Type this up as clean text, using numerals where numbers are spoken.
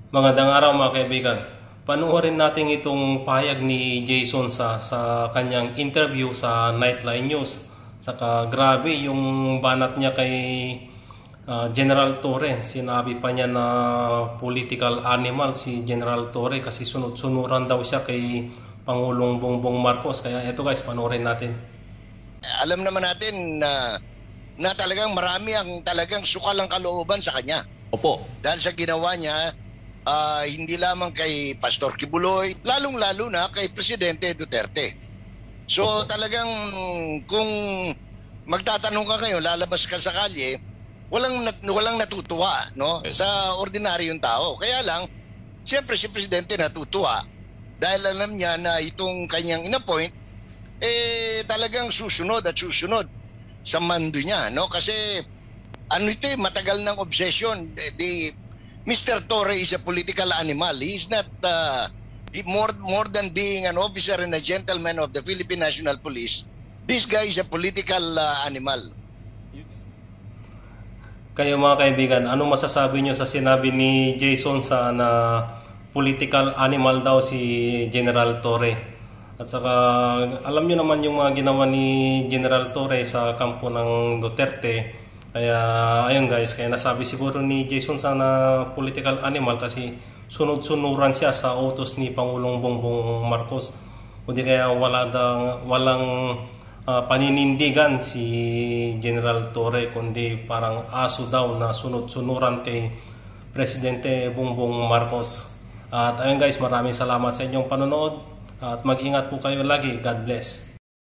Magandang araw mga kaibigan. Panoorin natin itong pahayag ni Jason sa kanyang interview sa Nightline News. Saka grabe yung banat niya kay General Torre. Sinabi pa niya na political animal si General Torre kasi sunod-sunuran daw siya kay Pangulong Bongbong Marcos. Kaya eto guys, panoorin natin. Alam naman natin na talagang marami ang talagang sukal ang kalooban sa kanya. Opo. Dahil sa ginawa niya, hindi lamang kay Pastor Kibuloy, lalong-lalo na kay Presidente Duterte. So talagang kung magtatanong ka ngayon, lalabas ka sa kalye, walang natutuwa, no? Yes. Sa ordinaryong tao. Kaya lang, siyempre si Presidente natutuwa dahil alam niya na itong kanyang inappoint talagang susunod at susunod sa mando niya, no? Kasi ano ito, matagal ng obsession. Mr. Torre is a political animal. He is not more than being an officer and a gentleman of the Philippine National Police. This guy is a political animal. Kayo mga kaibigan, ano masasabi nyo sa sinabi ni Jason sa na political animal daw si General Torre? At saka alam nyo naman yung mga ginawa ni General Torre sa kampo ng Duterte. Kaya ayun guys, kaya nasabi siguro ni Jason sa na political animal kasi sunod-sunuran siya sa utos ni Pangulong Bongbong Marcos. Kundi kaya walang paninindigan si General Torre, kundi parang aso daw na sunod-sunuran kay Presidente Bongbong Marcos. At ayun guys, maraming salamat sa inyong panonood at mag-ingat po kayo lagi. God bless.